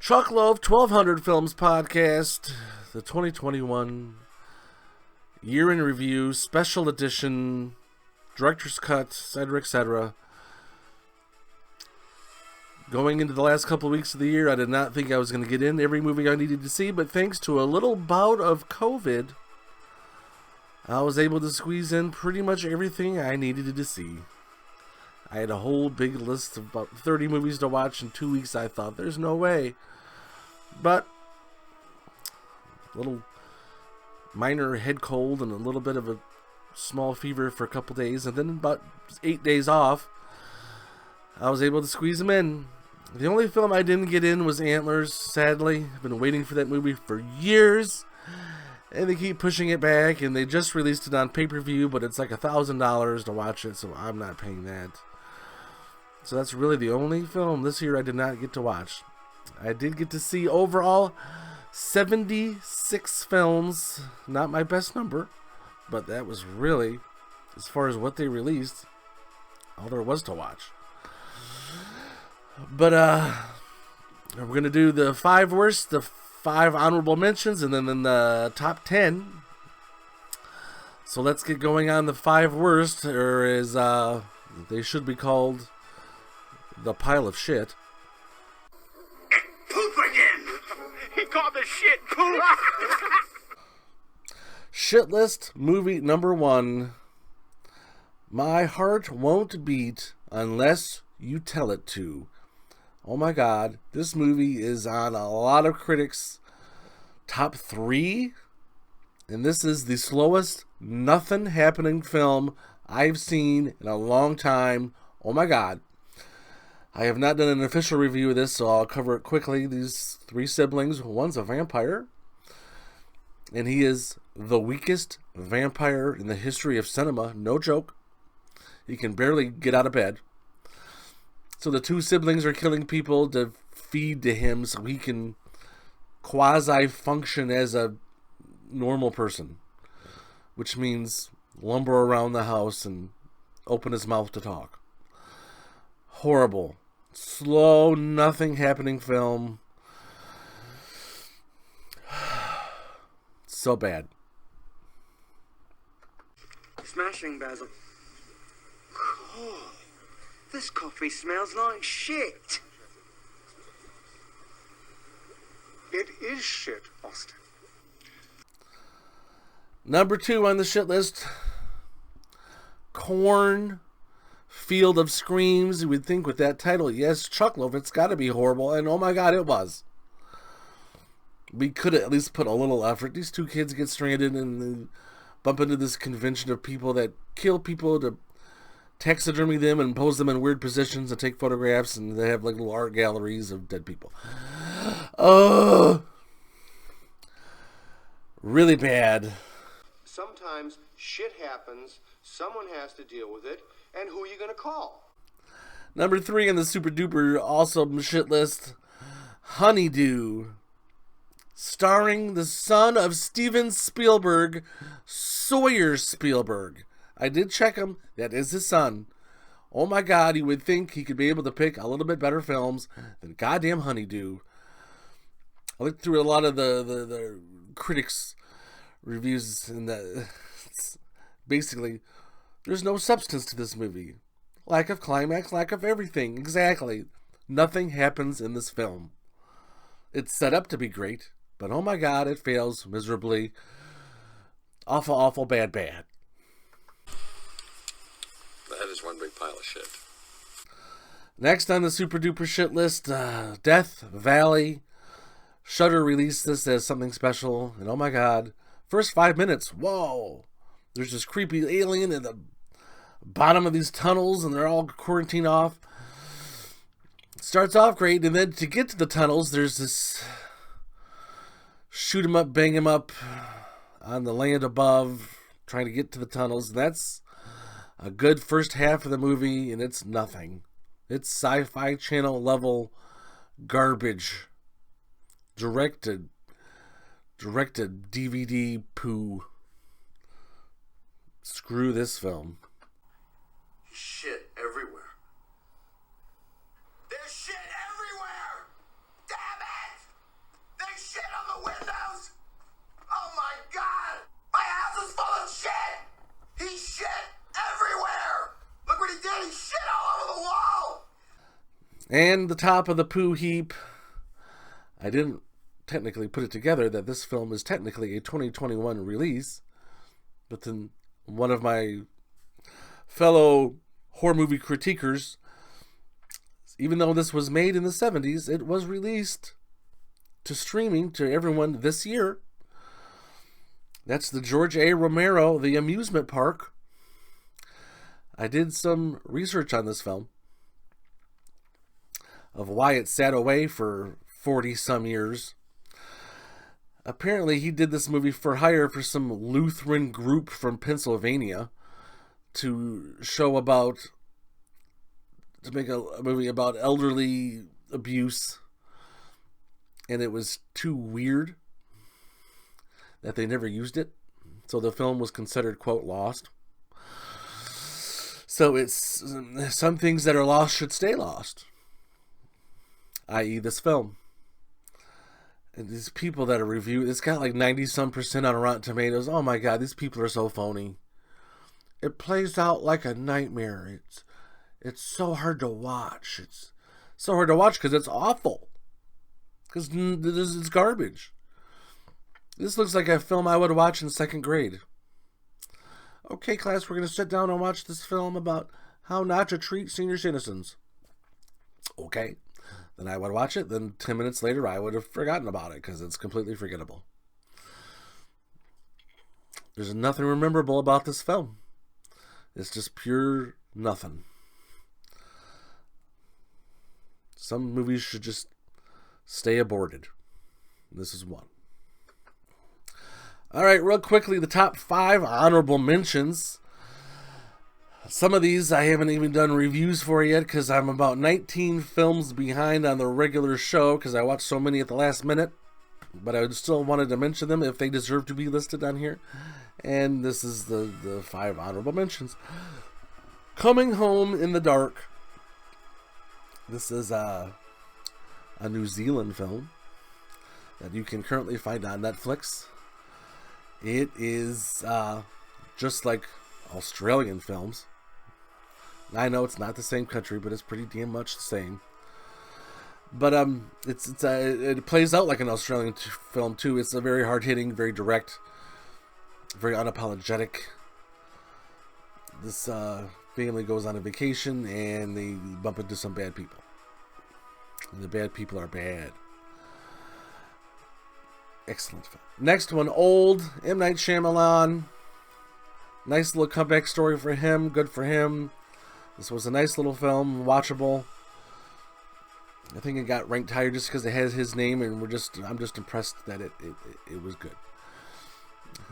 Chuckloaf 1200 Films Podcast, the 2021 Year in Review, Special Edition, Director's Cut, etc., etc. Going into the last couple of weeks of the year, I did not think I was going to get in every movie I needed to see, but thanks to a little bout of COVID, I was able to squeeze in pretty much everything I needed to see. I had a whole big list of about 30 movies to watch in 2 weeks. I thought, there's no way. But a little minor head cold and a little bit of a small fever for a couple days, and then about 8 days off, I was able to squeeze them in. The only film I didn't get in was Antlers, sadly. I've been waiting for that movie for years, and they keep pushing it back, and they just released it on pay-per-view, but it's like $1,000 to watch it, so I'm not paying that. So that's really the only film this year I did not get to watch. I did get to see overall 76 films. Not my best number, but that was really, as far as what they released, all there was to watch. But we're going to do the 5 worst, the 5 honorable mentions, and then the top 10. So let's get going on the 5 worst, or as they should be called, the pile of shit. Poop again! He called the shit poop! Shit list movie number 1. My Heart Won't Beat Unless You Tell It To. Oh my god, this movie is on a lot of critics' top 3. And this is the slowest, nothing happening film I've seen in a long time. Oh my god. I have not done an official review of this, so I'll cover it quickly. These 3 siblings, one's a vampire, and he is the weakest vampire in the history of cinema. No joke. He can barely get out of bed. So the 2 siblings are killing people to feed to him so he can quasi-function as a normal person, which means lumber around the house and open his mouth to talk. Horrible. Slow, nothing happening film. So bad. Smashing, Basil. Oh, this coffee smells like shit. It is shit, Austin. Number 2 on the shit list. Corn Field of Screams. You would think with that title, yes, Chuckloaf, it's got to be horrible. And oh my god, it was. We could have at least put a little effort. These 2 kids get stranded and bump into this convention of people that kill people to taxidermy them and pose them in weird positions and take photographs, and they have like little art galleries of dead people. Really bad. Sometimes shit happens, someone has to deal with it, and who are you going to call? Number 3 on the super duper awesome shit list, Honeydew. Starring the son of Steven Spielberg, Sawyer Spielberg. I did check him. That is his son. Oh my god, you would think he could be able to pick a little bit better films than goddamn Honeydew. I looked through a lot of the critics' reviews, and basically, there's no substance to this movie. Lack of climax, lack of everything. Exactly. Nothing happens in this film. It's set up to be great, but oh my god, it fails miserably. Awful, awful, bad, bad. That is one big pile of shit. Next on the super duper shit list, Death Valley. Shudder released this as something special, and oh my god, first 5 minutes, whoa! There's this creepy alien in the bottom of these tunnels, and they're all quarantined off. Starts off great, and then to get to the tunnels, there's this shoot 'em up, bang 'em up on the land above, trying to get to the tunnels. And that's a good first half of the movie, and it's nothing. It's Sci-Fi Channel level garbage. Directed DVD poo. Screw this film. Shit everywhere. There's shit everywhere! Damn it! And the top of the poo heap, I didn't technically put it together that this film is technically a 2021 release, but then one of my fellow horror movie critiquers, even though this was made in the 70s, it was released to streaming to everyone this year. That's the George A. Romero, The Amusement Park. I did some research on this film of why it sat away for 40 some years. Apparently he did this movie for hire for some Lutheran group from Pennsylvania to make a movie about elderly abuse, and it was too weird that they never used it, so the film was considered, quote, lost. So it's some things that are lost should stay lost, i.e. this film. And these people that are reviewing, it's got like 90-some% on Rotten Tomatoes. Oh my god, these people are so phony. It plays out like a nightmare. It's so hard to watch. It's so hard to watch because it's awful. Because it's garbage. This looks like a film I would watch in second grade. Okay, class, we're going to sit down and watch this film about how not to treat senior citizens. Okay. Then I would watch it. Then 10 minutes later, I would have forgotten about it because it's completely forgettable. There's nothing memorable about this film. It's just pure nothing. Some movies should just stay aborted. This is one. All right, real quickly, the top 5 honorable mentions. Some of these I haven't even done reviews for yet because I'm about 19 films behind on the regular show because I watched so many at the last minute. But I still wanted to mention them if they deserve to be listed on here. And this is the 5 honorable mentions. Coming Home in the Dark. This is a New Zealand film that you can currently find on Netflix. It is just like Australian films. I know it's not the same country, but it's pretty damn much the same. But it plays out like an Australian film too. It's a very hard hitting, very direct, very unapologetic. This family goes on a vacation and they bump into some bad people, and the bad people are bad. Excellent film. Next one, Old, M. Night Shyamalan. Nice little comeback story for him. Good for him. This was a nice little film, watchable. I think it got ranked higher just because it has his name, and I'm just impressed that it was good.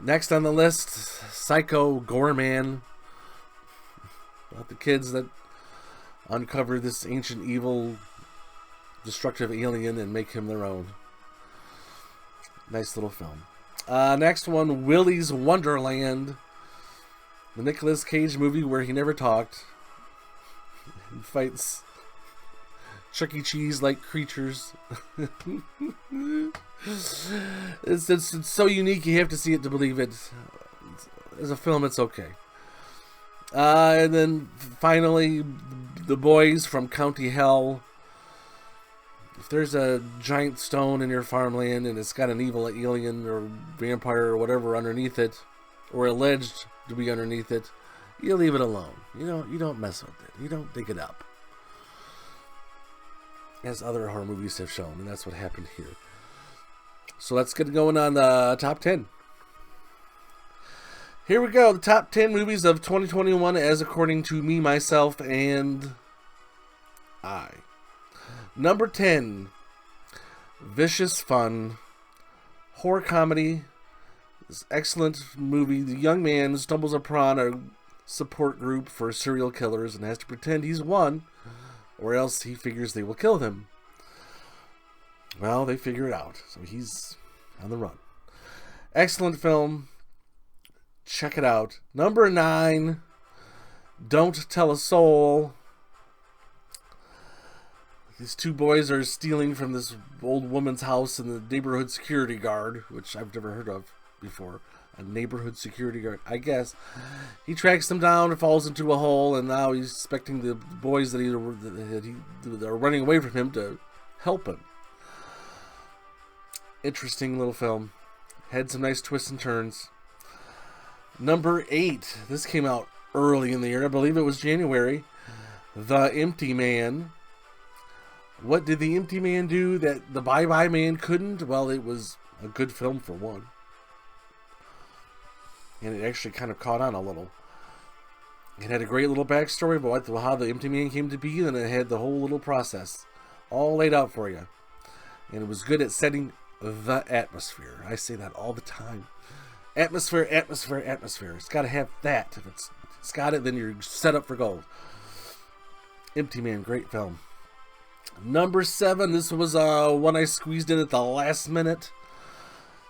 Next on the list, Psycho Goreman. About the kids that uncover this ancient evil, destructive alien and make him their own. Nice little film. Next one, Willy's Wonderland. The Nicolas Cage movie where he never talked. He fights Chuck E. Cheese-like creatures. It's so unique you have to see it to believe it. As a film, it's okay. And then finally, The Boys from County Hell. If there's a giant stone in your farmland and it's got an evil alien or vampire or whatever underneath it, or alleged to be underneath it, you leave it alone. You don't mess with it. You don't dig it up. As other horror movies have shown, and that's what happened here. So let's get going on the top 10. Here we go, the top 10 movies of 2021 as according to me, myself, and I. Number 10, vicious fun, horror comedy. This excellent movie. The young man stumbles upon a support group for serial killers and has to pretend he's one, or else he figures they will kill him. Well, they figure it out, so he's on the run. Excellent film. Check it out. Number 9, Don't Tell a Soul. These two boys are stealing from this old woman's house, and the neighborhood security guard, which I've never heard of before, a neighborhood security guard, I guess. He tracks them down and falls into a hole, and now he's expecting the boys that are running away from him to help him. Interesting little film. Had some nice twists and turns. Number 8. This came out early in the year. I believe it was January. The Empty Man. What did the Empty Man do that the Bye Bye Man couldn't? Well, it was a good film for one. And it actually kind of caught on a little. It had a great little backstory about how the Empty Man came to be, and it had the whole little process all laid out for you. And it was good at setting the atmosphere. I say that all the time. Atmosphere, atmosphere, atmosphere. It's got to have that. If it's got it, then you're set up for gold. Empty Man, great film. Number 7. This was one I squeezed in at the last minute.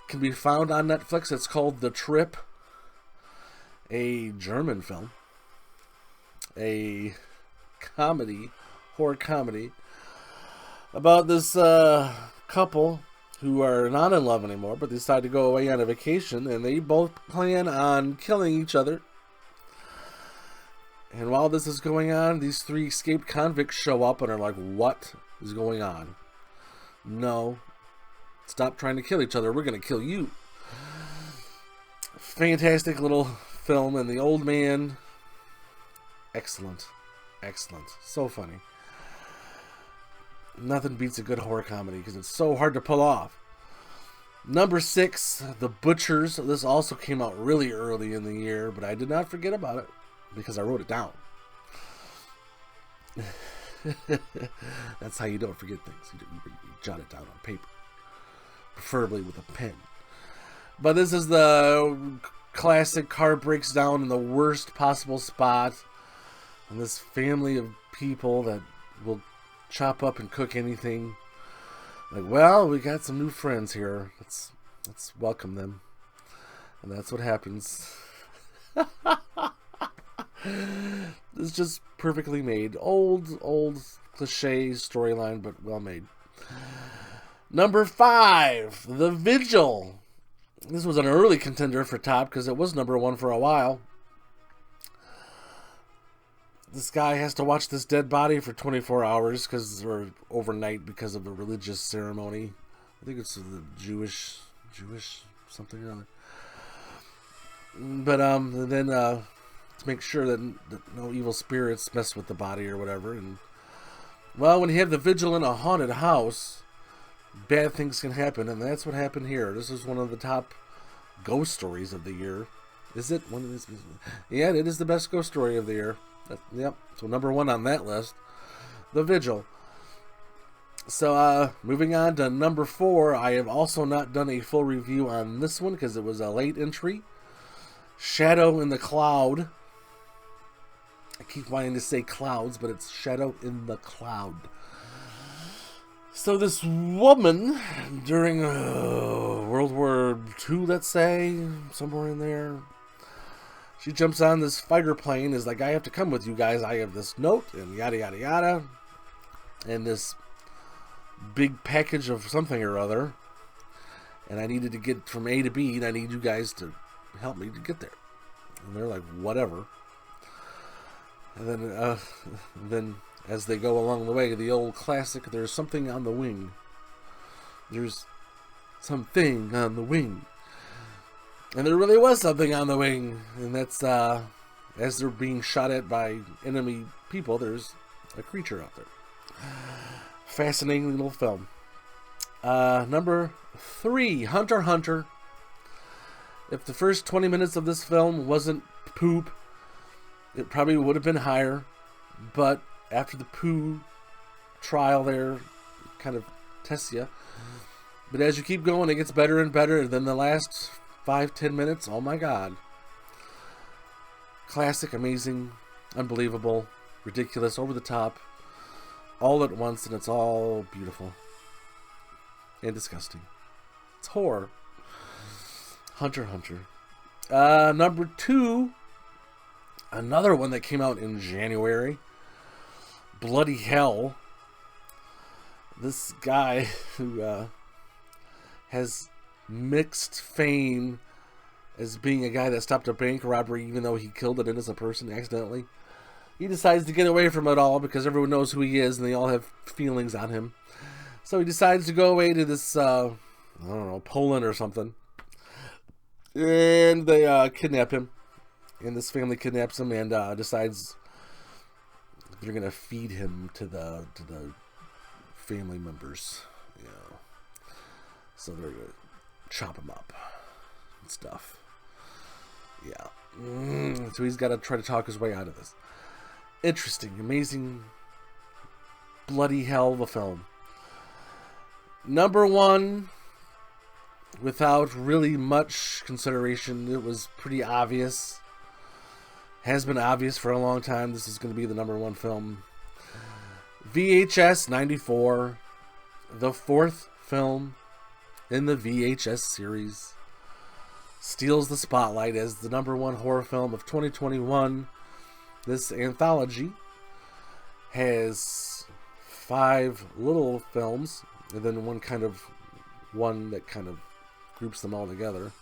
Can be found on Netflix. It's called The Trip. A German film. A comedy, horror comedy, about this couple who are not in love anymore, but they decide to go away on a vacation, and they both plan on killing each other. And while this is going on, these 3 escaped convicts show up and are like, what is going on? No. Stop trying to kill each other. We're going to kill you. Fantastic little film. And the old man, excellent. Excellent. So funny. Nothing beats a good horror comedy because it's so hard to pull off. Number 6, The Butchers. This also came out really early in the year, but I did not forget about it because I wrote it down. That's how you don't forget things. You jot it down on paper, preferably with a pen. But this is the classic car breaks down in the worst possible spot, and this family of people that will chop up and cook anything. Like, well, we got some new friends here. Let's welcome them. And that's what happens. It's just perfectly made. Old cliche storyline, but well made. Number 5, The Vigil. This was an early contender for top because it was number 1 for a while. This guy has to watch this dead body for 24 hours or overnight because of a religious ceremony. I think it's the Jewish something or other. But then to make sure that no evil spirits mess with the body or whatever. And well, when you have the vigil in a haunted house, bad things can happen, and that's what happened here. This is one of the top ghost stories of the year. Is it one of these? Yeah, it is the best ghost story of the year. Yep. So number 1 on that list, The Vigil. So moving on to number 4, I have also not done a full review on this one because it was a late entry. Shadow in the Cloud. I keep wanting to say clouds, but it's Shadow in the Cloud. So this woman, during World War II, let's say, somewhere in there, she jumps on this fighter plane, is like, I have to come with you guys. I have this note, and yada, yada, yada. And this big package of something or other. And I needed to get from A to B, and I need you guys to help me to get there. And they're like, whatever. And then as they go along the way, the old classic, there's something on the wing. There's something on the wing. And there really was something on the wing. And that's, as they're being shot at by enemy people, there's a creature out there. Fascinating little film. Number 3, Hunter x Hunter. If the first 20 minutes of this film wasn't poop, it probably would have been higher. But after the poo trial there, it kind of tests you. But as you keep going, it gets better and better. And then the last 5-10 minutes, oh my god. Classic, amazing, unbelievable, ridiculous, over the top, all at once, and it's all beautiful and disgusting. It's horror. Hunter x Hunter. Number 2, another one that came out in January, Bloody Hell. This guy who has mixed fame as being a guy that stopped a bank robbery even though he killed an innocent person accidentally. He decides to get away from it all because everyone knows who he is and they all have feelings on him. So he decides to go away to this, I don't know, Poland or something. And they kidnap him. And this family kidnaps him and decides they're going to feed him to the family members. You know. So they're going to chop him up and stuff. Yeah. So he's got to try to talk his way out of this. Interesting, amazing, bloody hell of a film. Number one, without really much consideration, it was pretty obvious. Has been obvious for a long time. This is going to be the number one film. VHS 94, the fourth film in the VHS series, steals the spotlight as the number one horror film of 2021. This anthology has 5 little films, and then one that kind of groups them all together.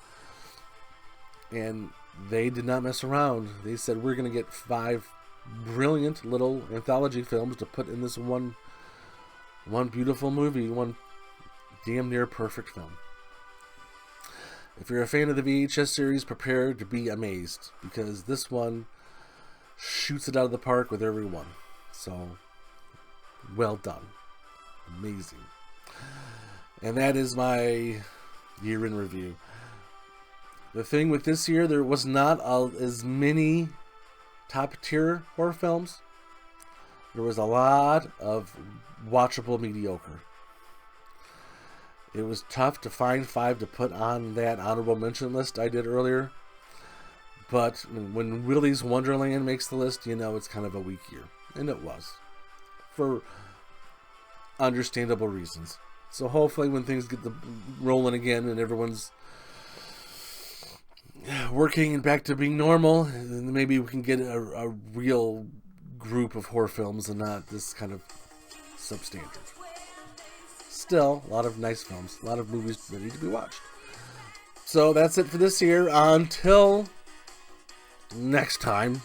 And they did not mess around. They said, we're going to get 5 brilliant little anthology films to put in this one beautiful movie, one damn near perfect film. If you're a fan of the VHS series, prepare to be amazed, because this one shoots it out of the park with every one. So, well done. Amazing. And that is my year in review. The thing with this year, there was not as many top tier horror films. There was a lot of watchable mediocre. It was tough to find 5 to put on that honorable mention list I did earlier. But when Willy's Wonderland makes the list, you know it's kind of a weak year. And it was. For understandable reasons. So hopefully when things get rolling again and everyone's working and back to being normal, maybe we can get a real group of horror films and not this kind of substandard. Still, a lot of nice films. A lot of movies ready to be watched. So that's it for this year. Until next time.